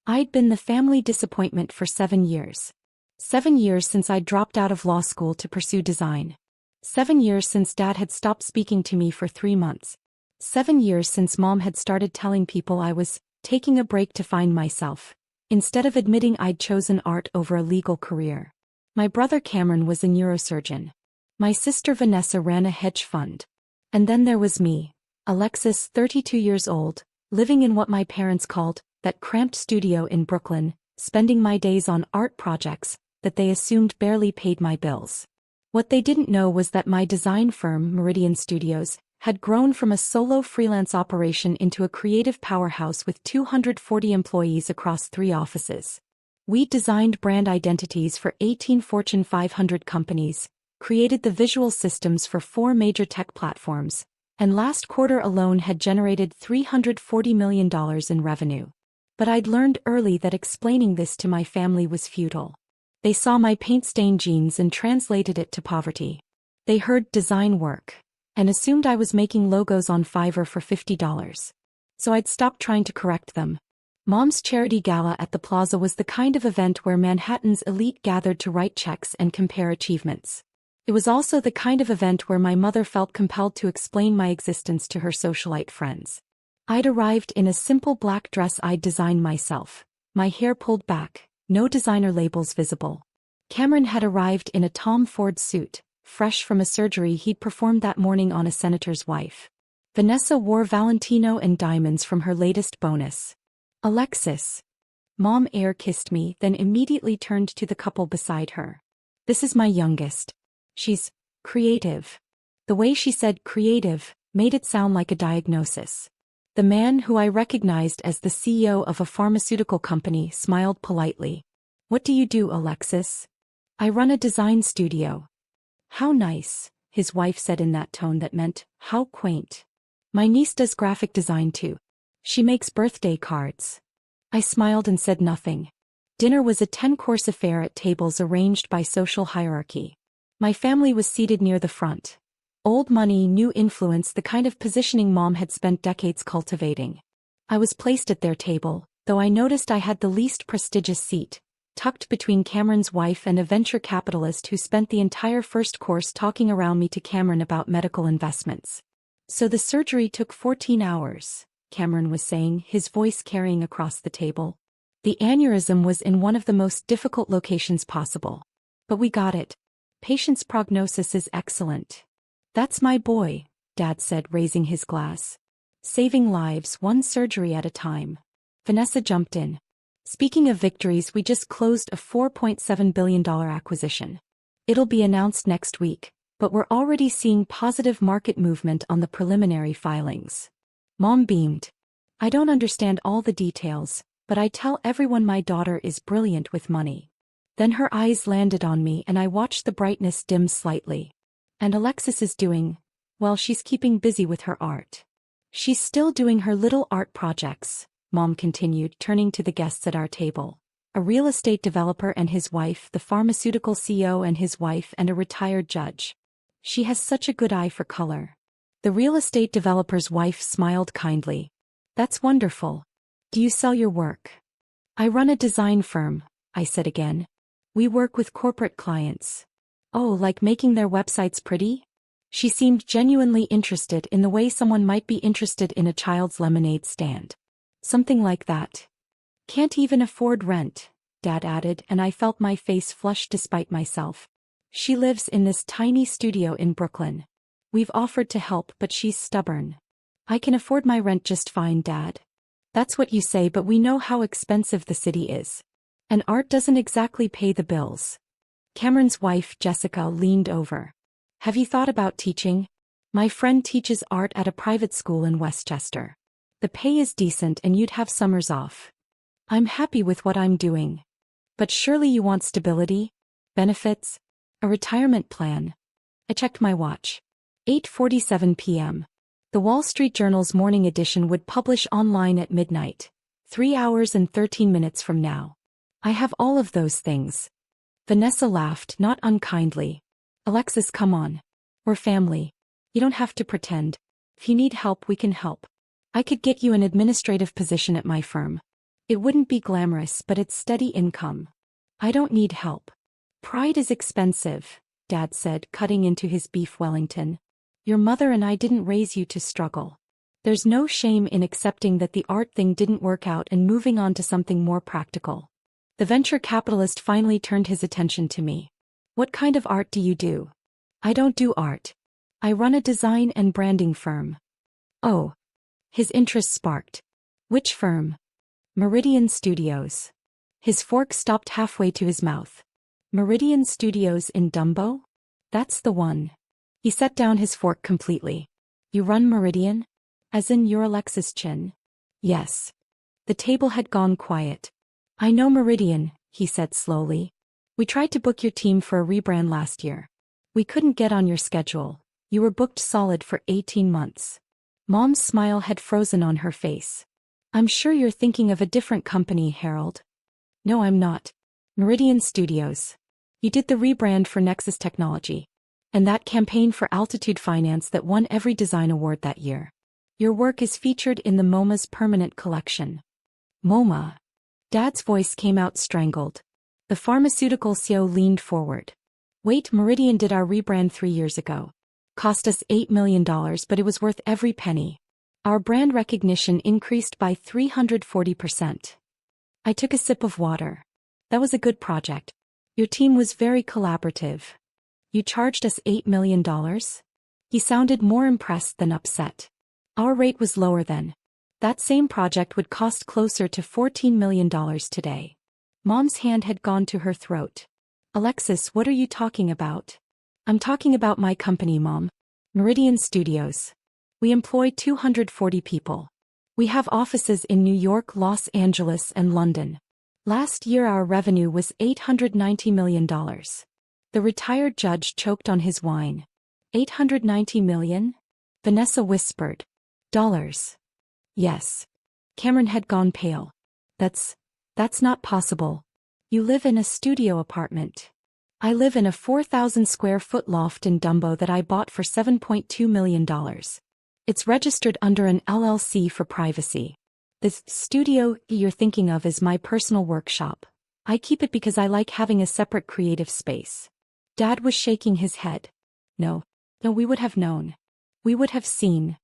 I'd been the family disappointment for 7 years. 7 years since I'd dropped out of law school to pursue design. 7 years since Dad had stopped speaking to me for 3 months. 7 years since Mom had started telling people I was taking a break to find myself, instead of admitting I'd chosen art over a legal career. My brother Cameron was a neurosurgeon. My sister Vanessa ran a hedge fund. And then there was me, Alexis, 32 years old, living in what my parents called that cramped studio in Brooklyn, spending my days on art projects that they assumed barely paid my bills. What they didn't know was that my design firm, Meridian Studios, had grown from a solo freelance operation into a creative powerhouse with 240 employees across 3 offices. We designed brand identities for 18 Fortune 500 companies, created the visual systems for 4 major tech platforms, and last quarter alone had generated $340 million in revenue. But I'd learned early that explaining this to my family was futile. They saw my paint-stained jeans and translated it to poverty. They heard design work and assumed I was making logos on Fiverr for $50. So I'd stopped trying to correct them. Mom's charity gala at the plaza was the kind of event where Manhattan's elite gathered to write checks and compare achievements. It was also the kind of event where my mother felt compelled to explain my existence to her socialite friends. I'd arrived in a simple black dress I'd designed myself, my hair pulled back, no designer labels visible. Cameron had arrived in a Tom Ford suit, fresh from a surgery he'd performed that morning on a senator's wife. Vanessa wore Valentino and diamonds from her latest bonus. Alexis. Mom air kissed me, then immediately turned to the couple beside her. This is my youngest. She's creative. The way she said creative made it sound like a diagnosis. The man, who I recognized as the CEO of a pharmaceutical company, smiled politely. What do you do, Alexis? I run a design studio. How nice, his wife said in that tone that meant, how quaint. My niece does graphic design too. She makes birthday cards. I smiled and said nothing. Dinner was a 10-course affair at tables arranged by social hierarchy. My family was seated near the front. Old money, new influence, the kind of positioning Mom had spent decades cultivating. I was placed at their table, though I noticed I had the least prestigious seat, tucked between Cameron's wife and a venture capitalist who spent the entire first course talking around me to Cameron about medical investments. So the surgery took 14 hours, Cameron was saying, his voice carrying across the table. The aneurysm was in one of the most difficult locations possible. But we got it. Patient's prognosis is excellent. That's my boy, Dad said, raising his glass. Saving lives one surgery at a time. Vanessa jumped in. Speaking of victories, we just closed a $4.7 billion acquisition. It'll be announced next week, but we're already seeing positive market movement on the preliminary filings. Mom beamed. I don't understand all the details, but I tell everyone my daughter is brilliant with money. Then her eyes landed on me and I watched the brightness dim slightly. And Alexis is doing, well, she's keeping busy with her art. She's still doing her little art projects, Mom continued, turning to the guests at our table. A real estate developer and his wife, the pharmaceutical CEO and his wife, and a retired judge. She has such a good eye for color. The real estate developer's wife smiled kindly. That's wonderful. Do you sell your work? I run a design firm, I said again. We work with corporate clients. Oh, like making their websites pretty? She seemed genuinely interested in the way someone might be interested in a child's lemonade stand. Something like that. Can't even afford rent, Dad added, and I felt my face flush despite myself. She lives in this tiny studio in Brooklyn. We've offered to help, but she's stubborn. I can afford my rent just fine, Dad. That's what you say, but we know how expensive the city is. And art doesn't exactly pay the bills. Cameron's wife, Jessica, leaned over. Have you thought about teaching? My friend teaches art at a private school in Westchester. The pay is decent and you'd have summers off. I'm happy with what I'm doing. But surely you want stability? Benefits? A retirement plan? I checked my watch. 8:47 p.m. The Wall Street Journal's morning edition would publish online at midnight. 3 hours and 13 minutes from now. I have all of those things. Vanessa laughed, not unkindly. Alexis, come on. We're family. You don't have to pretend. If you need help, we can help. I could get you an administrative position at my firm. It wouldn't be glamorous, but it's steady income. I don't need help. Pride is expensive, Dad said, cutting into his beef Wellington. Your mother and I didn't raise you to struggle. There's no shame in accepting that the art thing didn't work out and moving on to something more practical. The venture capitalist finally turned his attention to me. What kind of art do you do? I don't do art. I run a design and branding firm. Oh. His interest sparked. Which firm? Meridian Studios. His fork stopped halfway to his mouth. Meridian Studios in Dumbo? That's the one. He set down his fork completely. You run Meridian? As in you're Alexis Chin? Yes. The table had gone quiet. I know Meridian, he said slowly. We tried to book your team for a rebrand last year. We couldn't get on your schedule. You were booked solid for 18 months. Mom's smile had frozen on her face. I'm sure you're thinking of a different company, Harold. No, I'm not. Meridian Studios. You did the rebrand for Nexus Technology. And that campaign for Altitude Finance that won every design award that year. Your work is featured in the MoMA's permanent collection. MoMA. Dad's voice came out strangled. The pharmaceutical CEO leaned forward. Wait, Meridian did our rebrand 3 years ago. Cost us $8 million, but it was worth every penny. Our brand recognition increased by 340%. I took a sip of water. That was a good project. Your team was very collaborative. You charged us $8 million? He sounded more impressed than upset. Our rate was lower then. That same project would cost closer to $14 million today. Mom's hand had gone to her throat. Alexis, what are you talking about? I'm talking about my company, Mom. Meridian Studios. We employ 240 people. We have offices in New York, Los Angeles, and London. Last year our revenue was $890 million. The retired judge choked on his wine. $890 million? Vanessa whispered. Dollars. Yes. Cameron had gone pale. That's not possible. You live in a studio apartment. I live in a 4,000 square foot loft in Dumbo that I bought for $7.2 million. It's registered under an LLC for privacy. The studio you're thinking of is my personal workshop. I keep it because I like having a separate creative space. Dad was shaking his head. No, we would have known. We would have seen.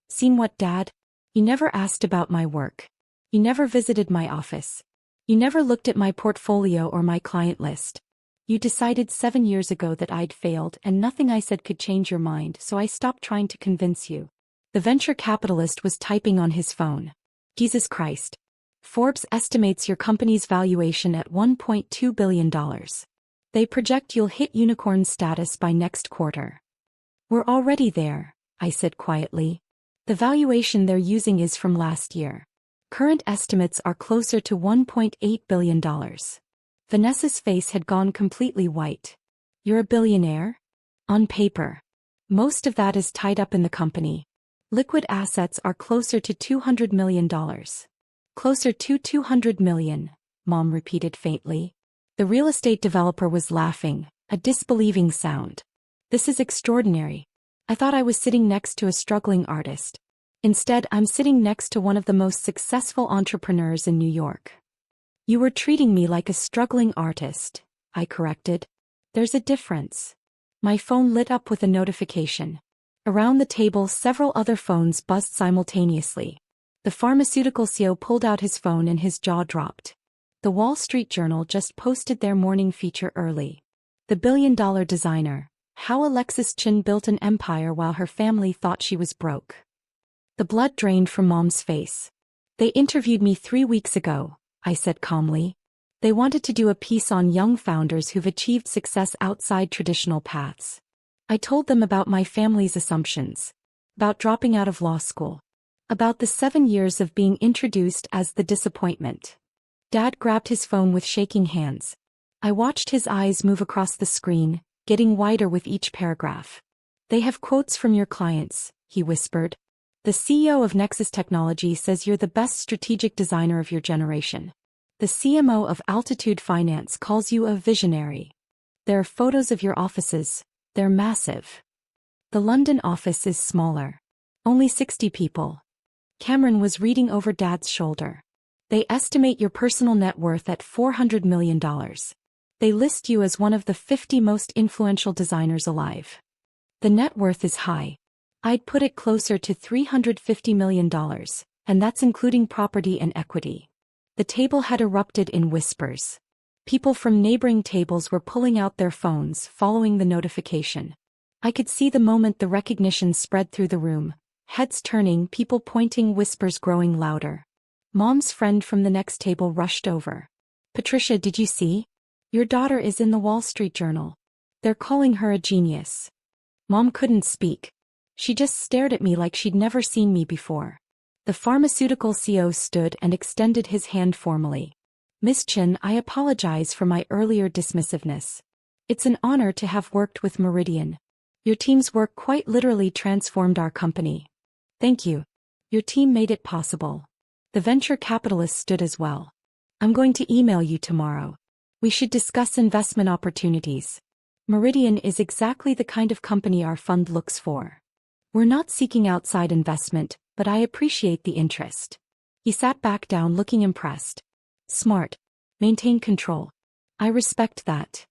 Seen what, Dad? You never asked about my work. You never visited my office. You never looked at my portfolio or my client list. You decided 7 years ago that I'd failed and nothing I said could change your mind, so I stopped trying to convince you. The venture capitalist was typing on his phone. Jesus Christ. Forbes estimates your company's valuation at $1.2 billion. They project you'll hit unicorn status by next quarter. We're already there, I said quietly. The valuation they're using is from last year. Current estimates are closer to $1.8 billion. Vanessa's face had gone completely white. You're a billionaire? On paper. Most of that is tied up in the company. Liquid assets are closer to $200 million. Closer to $200 million, Mom repeated faintly. The real estate developer was laughing, a disbelieving sound. This is extraordinary. I thought I was sitting next to a struggling artist. Instead, I'm sitting next to one of the most successful entrepreneurs in New York. You were treating me like a struggling artist, I corrected. There's a difference. My phone lit up with a notification. Around the table, several other phones buzzed simultaneously. The pharmaceutical CEO pulled out his phone and his jaw dropped. The Wall Street Journal just posted their morning feature early. The billion-dollar designer. How Alexis Chin built an empire while her family thought she was broke. The blood drained from Mom's face. They interviewed me 3 weeks ago, I said calmly. They wanted to do a piece on young founders who've achieved success outside traditional paths. I told them about my family's assumptions. About dropping out of law school. About the 7 years of being introduced as the disappointment. Dad grabbed his phone with shaking hands. I watched his eyes move across the screen, getting wider with each paragraph. They have quotes from your clients, he whispered. The CEO of Nexus Technology says you're the best strategic designer of your generation. The CMO of Altitude Finance calls you a visionary. There are photos of your offices. They're massive. The London office is smaller. Only 60 people. Cameron was reading over Dad's shoulder. They estimate your personal net worth at $400 million. They list you as one of the 50 most influential designers alive. The net worth is high. I'd put it closer to $350 million, and that's including property and equity. The table had erupted in whispers. People from neighboring tables were pulling out their phones following the notification. I could see the moment the recognition spread through the room, heads turning, people pointing, whispers growing louder. Mom's friend from the next table rushed over. "Patricia, did you see? Your daughter is in the Wall Street Journal. They're calling her a genius." Mom couldn't speak. She just stared at me like she'd never seen me before. The pharmaceutical CEO stood and extended his hand formally. "Miss Chin, I apologize for my earlier dismissiveness. It's an honor to have worked with Meridian. Your team's work quite literally transformed our company. Thank you. Your team made it possible." The venture capitalist stood as well. "I'm going to email you tomorrow. We should discuss investment opportunities. Meridian is exactly the kind of company our fund looks for. We're not seeking outside investment, but I appreciate the interest." He sat back down looking impressed. "Smart. Maintain control. I respect that."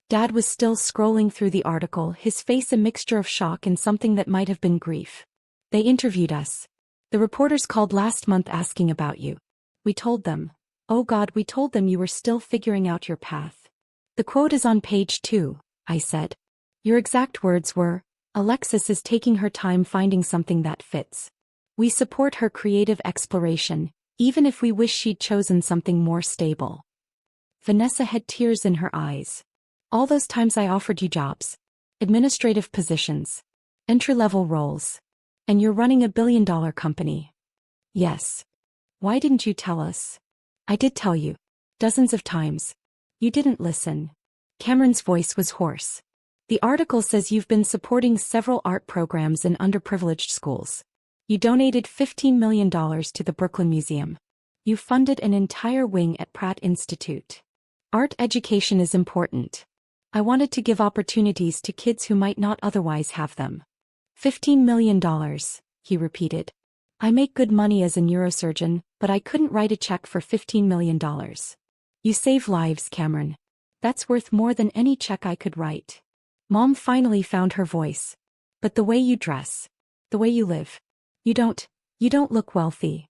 Dad was still scrolling through the article, his face a mixture of shock and something that might have been grief. "They interviewed us. The reporters called last month asking about you. We told them. Oh God, we told them you were still figuring out your path. The quote is on page 2, I said. Your exact words were, Alexis is taking her time finding something that fits. We support her creative exploration, even if we wish she'd chosen something more stable." Vanessa had tears in her eyes. "All those times I offered you jobs. Administrative positions. Entry-level roles. And you're running a billion-dollar company." "Yes. Why didn't you tell us?" "I did tell you. Dozens of times. You didn't listen." Cameron's voice was hoarse. "The article says you've been supporting several art programs in underprivileged schools. You donated $15 million to the Brooklyn Museum. You funded an entire wing at Pratt Institute. Art education is important. I wanted to give opportunities to kids who might not otherwise have them." $15 million, he repeated. "I make good money as a neurosurgeon, but I couldn't write a check for $15 million. You save lives, Cameron. That's worth more than any check I could write." Mom finally found her voice. "But the way you dress. The way you live. You don't look wealthy."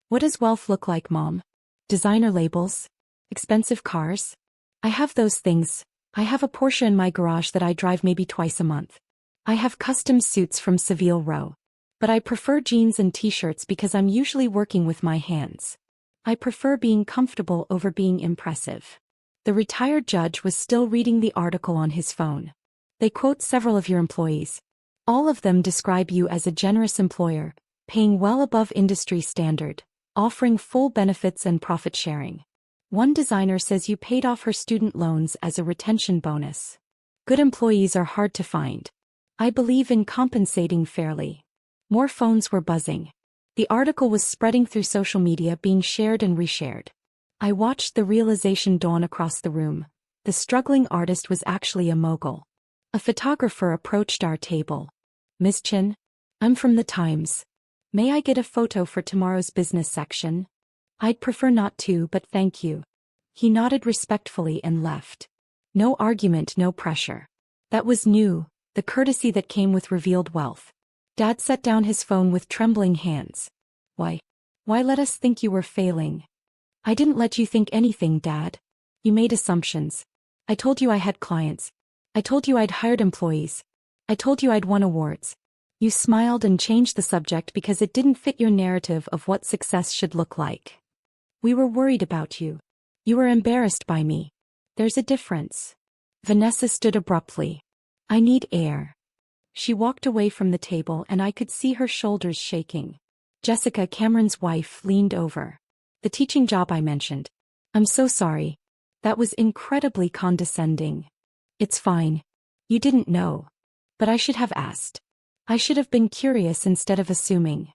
"What does wealth look like, Mom? Designer labels? Expensive cars? I have those things. I have a Porsche in my garage that I drive maybe twice a month. I have custom suits from Savile Row. But I prefer jeans and t-shirts because I'm usually working with my hands. I prefer being comfortable over being impressive." The retired judge was still reading the article on his phone. "They quote several of your employees. All of them describe you as a generous employer, paying well above industry standard, offering full benefits and profit sharing. One designer says you paid off her student loans as a retention bonus. Good employees are hard to find. I believe in compensating fairly." More phones were buzzing. The article was spreading through social media, being shared and reshared. I watched the realization dawn across the room. The struggling artist was actually a mogul. A photographer approached our table. "Miss Chin? I'm from the Times. May I get a photo for tomorrow's business section?" "I'd prefer not to, but thank you." He nodded respectfully and left. No argument, no pressure. That was new, the courtesy that came with revealed wealth. Dad set down his phone with trembling hands. Why let us think you were failing?" "I didn't let you think anything, Dad. You made assumptions. I told you I had clients. I told you I'd hired employees. I told you I'd won awards. You smiled and changed the subject because it didn't fit your narrative of what success should look like. We were worried about you. You were embarrassed by me. There's a difference." Vanessa stood abruptly. "I need air." She walked away from the table and I could see her shoulders shaking. Jessica, Cameron's wife, leaned over. "The teaching job I mentioned. I'm so sorry. That was incredibly condescending." "It's fine. You didn't know. But I should have asked. I should have been curious instead of assuming."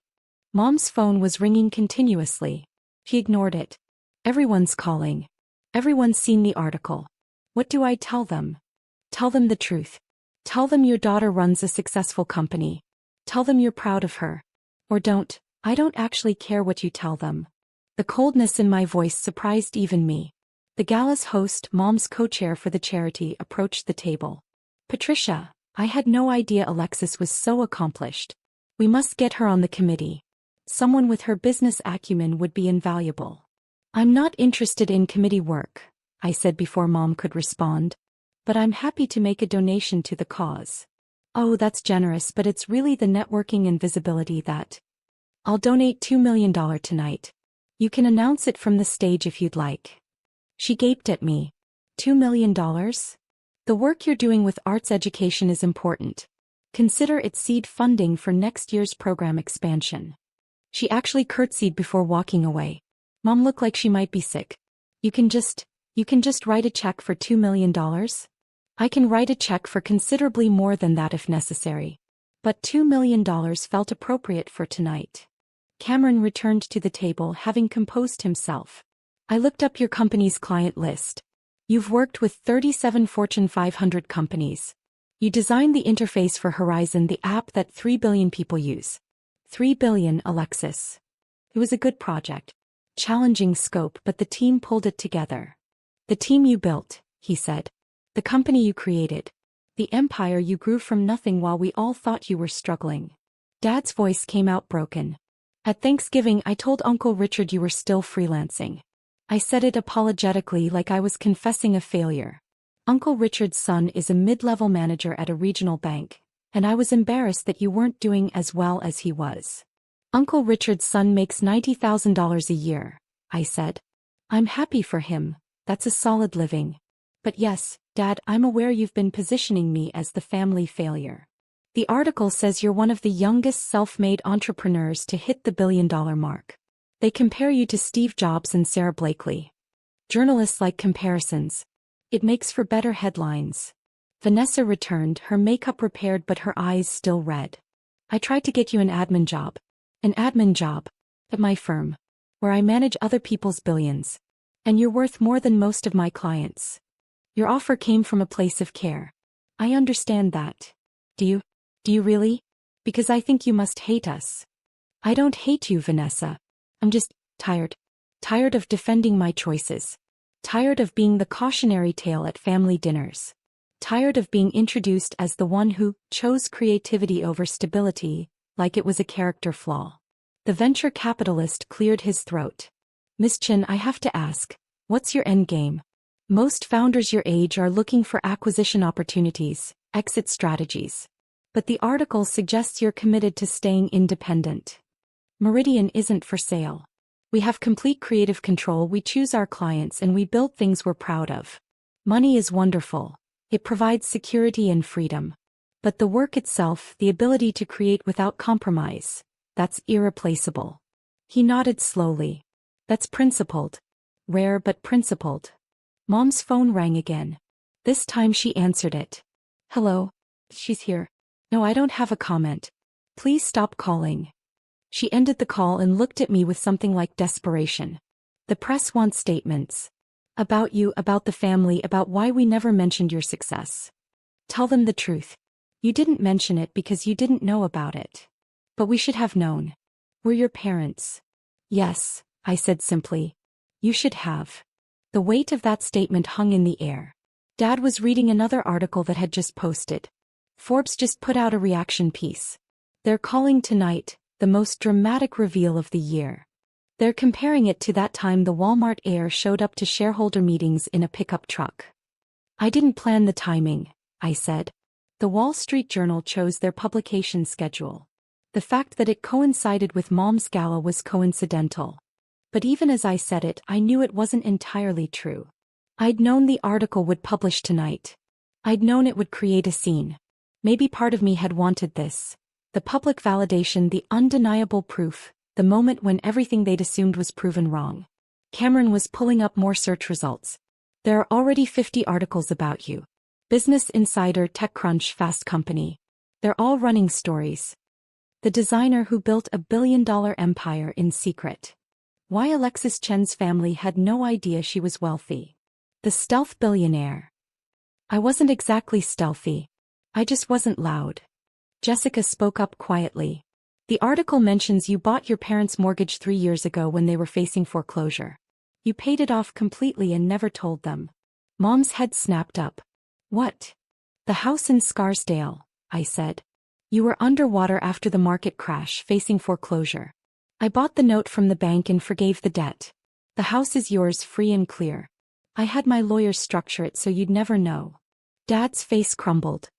Mom's phone was ringing continuously. She ignored it. "Everyone's calling. Everyone's seen the article. What do I tell them?" "Tell them the truth. Tell them your daughter runs a successful company. Tell them you're proud of her. Or don't. I don't actually care what you tell them. The coldness in my voice surprised even me. The gala's host, Mom's co-chair for the charity, approached the table. Patricia, I had no idea Alexis was so accomplished. We must get her on the committee. Someone with her business acumen would be invaluable. I'm not interested in committee work, I said before Mom could respond. But I'm happy to make a donation to the cause. Oh, that's generous, but it's really the networking and visibility that. I'll donate $2 million tonight. You can announce it from the stage if you'd like. She gaped at me. $2 million? The work you're doing with arts education is important. Consider it seed funding for next year's program expansion. She actually curtsied before walking away. Mom looked like she might be sick. You can just write a check for $2 million? I can write a check for considerably more than that if necessary. But $2 million felt appropriate for tonight. Cameron returned to the table, having composed himself. I looked up your company's client list. You've worked with 37 Fortune 500 companies. You designed the interface for Horizon, the app that 3 billion people use. 3 billion, Alexis. It was a good project. Challenging scope, but the team pulled it together. The team you built, he said. The company you created. The empire you grew from nothing while we all thought you were struggling. Dad's voice came out broken. At Thanksgiving, I told Uncle Richard you were still freelancing. I said it apologetically, like I was confessing a failure. Uncle Richard's son is a mid-level manager at a regional bank, and I was embarrassed that you weren't doing as well as he was. Uncle Richard's son makes $90,000 a year, I said. I'm happy for him, that's a solid living. But yes, Dad, I'm aware you've been positioning me as the family failure. The article says you're one of the youngest self-made entrepreneurs to hit the billion-dollar mark. They compare you to Steve Jobs and Sarah Blakely. Journalists like comparisons. It makes for better headlines. Vanessa returned, her makeup repaired but her eyes still red. I tried to get you an admin job. An admin job. At my firm. Where I manage other people's billions. And you're worth more than most of my clients. Your offer came from a place of care. I understand that. Do you really? Because I think you must hate us. I don't hate you, Vanessa. I'm just tired. Tired of defending my choices. Tired of being the cautionary tale at family dinners. Tired of being introduced as the one who chose creativity over stability, like it was a character flaw. The venture capitalist cleared his throat. Miss Chin, I have to ask, what's your end game? Most founders your age are looking for acquisition opportunities, exit strategies. But the article suggests you're committed to staying independent. Meridian isn't for sale. We have complete creative control, we choose our clients and we build things we're proud of. Money is wonderful. It provides security and freedom. But the work itself, the ability to create without compromise, that's irreplaceable. He nodded slowly. That's principled. Rare but principled. Mom's phone rang again. This time she answered it. Hello? She's here. No, I don't have a comment. Please stop calling. She ended the call and looked at me with something like desperation. The press wants statements. About you, about the family, about why we never mentioned your success. Tell them the truth. You didn't mention it because you didn't know about it. But we should have known. We're your parents. Yes, I said simply. You should have. The weight of that statement hung in the air. Dad was reading another article that had just posted. Forbes just put out a reaction piece. They're calling tonight the most dramatic reveal of the year. They're comparing it to that time the Walmart heir showed up to shareholder meetings in a pickup truck. I didn't plan the timing, I said. The Wall Street Journal chose their publication schedule. The fact that it coincided with Mom's gala was coincidental. But even as I said it, I knew it wasn't entirely true. I'd known the article would publish tonight. I'd known it would create a scene. Maybe part of me had wanted this. The public validation, the undeniable proof, the moment when everything they'd assumed was proven wrong. Cameron was pulling up more search results. There are already 50 articles about you. Business Insider, TechCrunch, Fast Company. They're all running stories. The designer who built $1 billion empire in secret. Why Alexis Chen's family had no idea she was wealthy. The stealth billionaire. I wasn't exactly stealthy. I just wasn't loud. Jessica spoke up quietly. The article mentions you bought your parents' mortgage 3 years ago when they were facing foreclosure. You paid it off completely and never told them. Mom's head snapped up. What? The house in Scarsdale, I said. You were underwater after the market crash, facing foreclosure. I bought the note from the bank and forgave the debt. The house is yours free and clear. I had my lawyers structure it so you'd never know. Dad's face crumbled.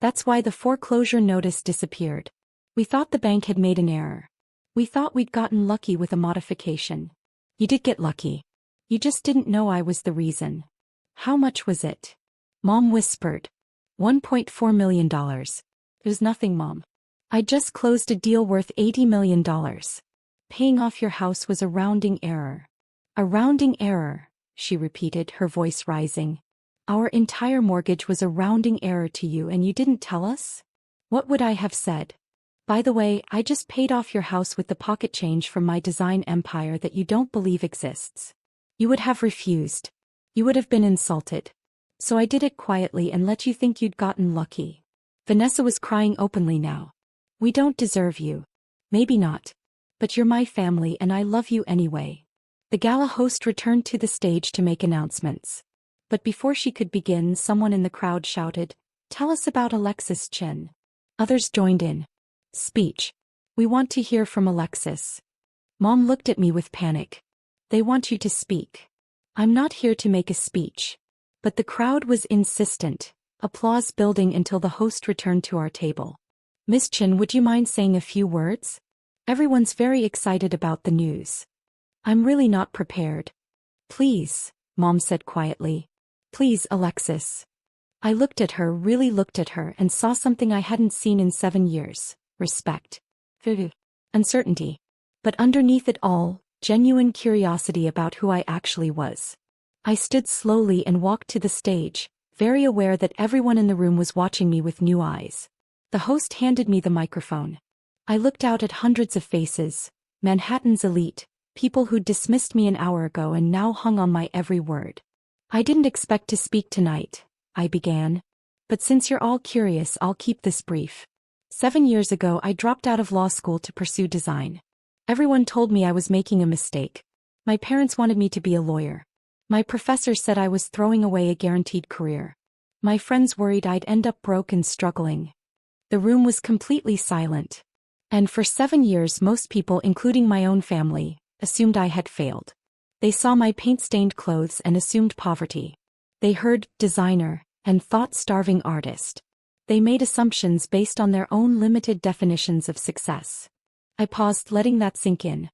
That's why the foreclosure notice disappeared. We thought the bank had made an error. We thought we'd gotten lucky with a modification. You did get lucky. You just didn't know I was the reason. How much was it? Mom whispered. $1.4 million. It was nothing, Mom. I just closed a deal worth $80 million. Paying off your house was a rounding error. A rounding error, she repeated, her voice rising. Our entire mortgage was a rounding error to you and you didn't tell us? What would I have said? By the way, I just paid off your house with the pocket change from my design empire that you don't believe exists. You would have refused. You would have been insulted. So I did it quietly and let you think you'd gotten lucky. Vanessa was crying openly now. We don't deserve you. Maybe not. But you're my family and I love you anyway. The gala host returned to the stage to make announcements. But before she could begin, someone in the crowd shouted, "Tell us about Alexis Chin." Others joined in. Speech. We want to hear from Alexis. Mom looked at me with panic. They want you to speak. I'm not here to make a speech. But the crowd was insistent, applause building until the host returned to our table. Miss Chin, would you mind saying a few words? Everyone's very excited about the news. I'm really not prepared. Please, Mom said quietly. Please, Alexis. I looked at her, really looked at her, and saw something I hadn't seen in 7 years. Respect. Uncertainty. But underneath it all, genuine curiosity about who I actually was. I stood slowly and walked to the stage, very aware that everyone in the room was watching me with new eyes. The host handed me the microphone. I looked out at hundreds of faces, Manhattan's elite, people who'd dismissed me an hour ago and now hung on my every word. I didn't expect to speak tonight, I began. But since you're all curious, I'll keep this brief. 7 years ago, I dropped out of law school to pursue design. Everyone told me I was making a mistake. My parents wanted me to be a lawyer. My professor said I was throwing away a guaranteed career. My friends worried I'd end up broke and struggling. The room was completely silent. And for 7 years, most people, including my own family, assumed I had failed. They saw my paint-stained clothes and assumed poverty. They heard designer and thought starving artist. They made assumptions based on their own limited definitions of success. I paused, letting that sink in.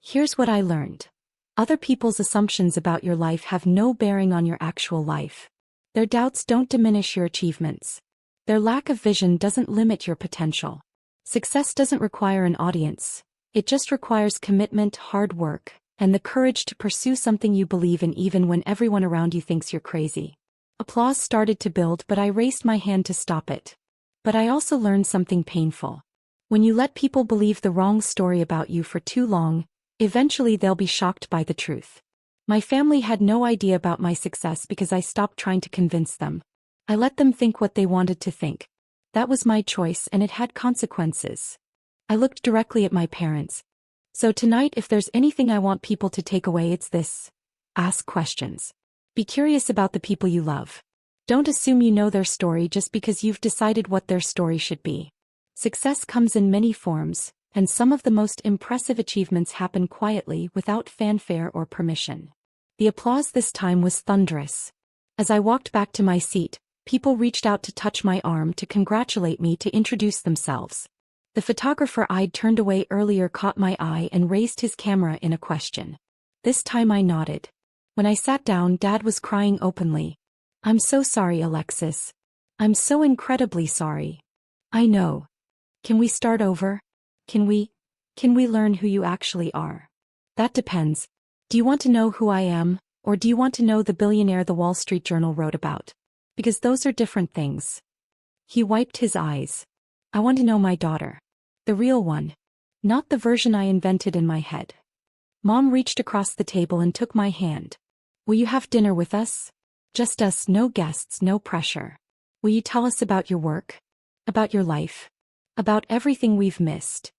Here's what I learned. Other people's assumptions about your life have no bearing on your actual life. Their doubts don't diminish your achievements. Their lack of vision doesn't limit your potential. Success doesn't require an audience. It just requires commitment, hard work, and the courage to pursue something you believe in even when everyone around you thinks you're crazy. Applause started to build, but I raised my hand to stop it. But I also learned something painful. When you let people believe the wrong story about you for too long, eventually they'll be shocked by the truth. My family had no idea about my success because I stopped trying to convince them. I let them think what they wanted to think. That was my choice and it had consequences. I looked directly at my parents. So tonight, if there's anything I want people to take away, it's this. Ask questions. Be curious about the people you love. Don't assume you know their story just because you've decided what their story should be. Success comes in many forms, and some of the most impressive achievements happen quietly without fanfare or permission. The applause this time was thunderous. As I walked back to my seat, people reached out to touch my arm, to congratulate me, to introduce themselves. The photographer I'd turned away earlier caught my eye and raised his camera in a question. This time I nodded. When I sat down, Dad was crying openly. I'm so sorry, Alexis. I'm so incredibly sorry. I know. Can we start over? Can we learn who you actually are? That depends. Do you want to know who I am, or do you want to know the billionaire the Wall Street Journal wrote about? Because those are different things. He wiped his eyes. I want to know my daughter. The real one. Not the version I invented in my head. Mom reached across the table and took my hand. Will you have dinner with us? Just us, no guests, no pressure. Will you tell us about your work? About your life? About everything we've missed?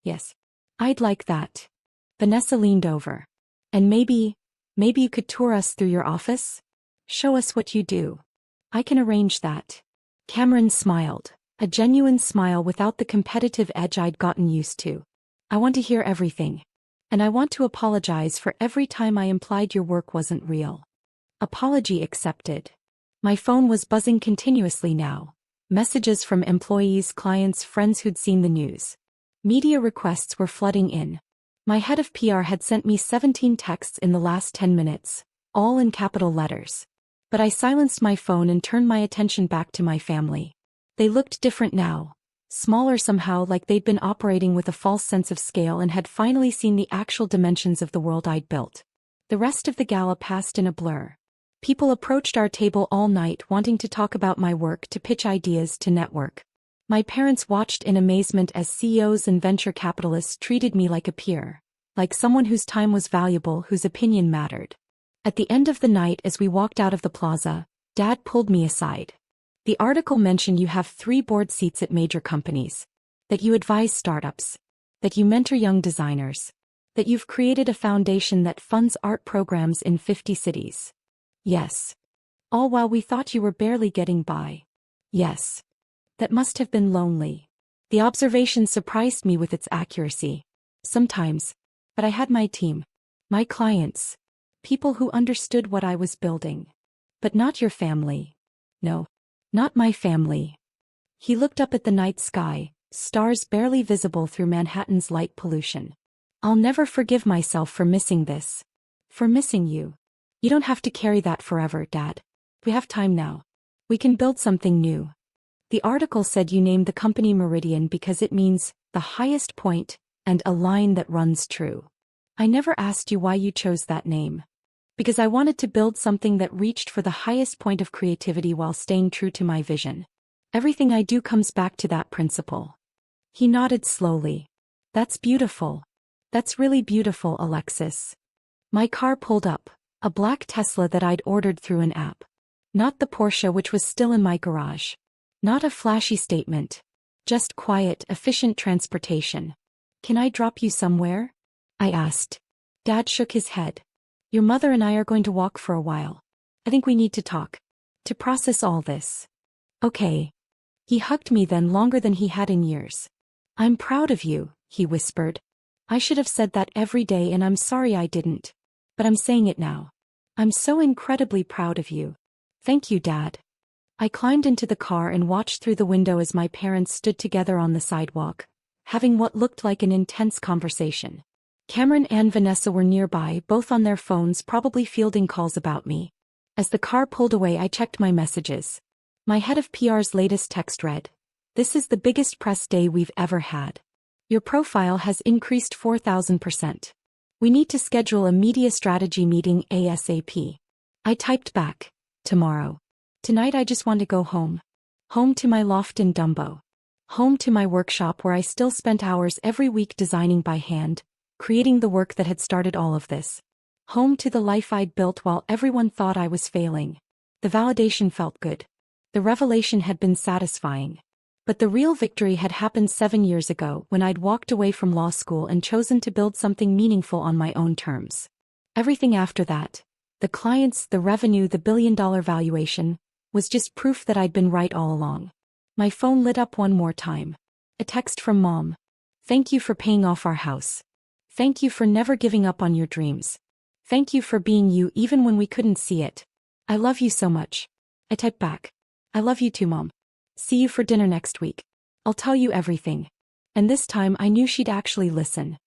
Yes. I'd like that. Vanessa leaned over. And maybe you could tour us through your office? Show us what you do. I can arrange that. Cameron smiled, a genuine smile without the competitive edge I'd gotten used to. I want to hear everything. And I want to apologize for every time I implied your work wasn't real. Apology accepted. My phone was buzzing continuously now. Messages from employees, clients, friends who'd seen the news. Media requests were flooding in. My head of PR had sent me 17 texts in the last 10 minutes, all in capital letters. But I silenced my phone and turned my attention back to my family. They looked different now. Smaller somehow, like they'd been operating with a false sense of scale and had finally seen the actual dimensions of the world I'd built. The rest of the gala passed in a blur. People approached our table all night wanting to talk about my work, to pitch ideas, to network. My parents watched in amazement as CEOs and venture capitalists treated me like a peer, like someone whose time was valuable, whose opinion mattered. At the end of the night, as we walked out of the plaza, Dad pulled me aside. The article mentioned you have 3 board seats at major companies, that you advise startups, that you mentor young designers, that you've created a foundation that funds art programs in 50 cities. Yes. All while we thought you were barely getting by. Yes. That must have been lonely. The observation surprised me with its accuracy. Sometimes. But I had my team. My clients. People who understood what I was building. But not your family. No. Not my family. He looked up at the night sky, stars barely visible through Manhattan's light pollution. I'll never forgive myself for missing this. For missing you. You don't have to carry that forever, Dad. We have time now. We can build something new. The article said you named the company Meridian because it means the highest point and a line that runs true. I never asked you why you chose that name. Because I wanted to build something that reached for the highest point of creativity while staying true to my vision. Everything I do comes back to that principle. He nodded slowly. That's beautiful. That's really beautiful, Alexis. My car pulled up, a black Tesla that I'd ordered through an app. Not the Porsche which was still in my garage. Not a flashy statement. Just quiet, efficient transportation. Can I drop you somewhere? I asked. Dad shook his head. Your mother and I are going to walk for a while. I think we need to talk. To process all this. Okay. He hugged me then, longer than he had in years. I'm proud of you, he whispered. I should have said that every day and I'm sorry I didn't. But I'm saying it now. I'm so incredibly proud of you. Thank you, Dad. I climbed into the car and watched through the window as my parents stood together on the sidewalk, having what looked like an intense conversation. Cameron and Vanessa were nearby, both on their phones, probably fielding calls about me. As the car pulled away, I checked my messages. My head of PR's latest text read, "This is the biggest press day we've ever had. Your profile has increased 4,000%. We need to schedule a media strategy meeting ASAP." I typed back, "Tomorrow. Tonight I just want to go home. Home to my loft in Dumbo. Home to my workshop where I still spent hours every week designing by hand, creating the work that had started all of this. Home to the life I'd built while everyone thought I was failing." The validation felt good. The revelation had been satisfying. But the real victory had happened 7 years ago, when I'd walked away from law school and chosen to build something meaningful on my own terms. Everything after that, the clients, the revenue, the billion-dollar valuation, was just proof that I'd been right all along. My phone lit up one more time. A text from Mom. "Thank you for paying off our house. Thank you for never giving up on your dreams. Thank you for being you even when we couldn't see it. I love you so much." I typed back. "I love you too, Mom. See you for dinner next week. I'll tell you everything." And this time I knew she'd actually listen.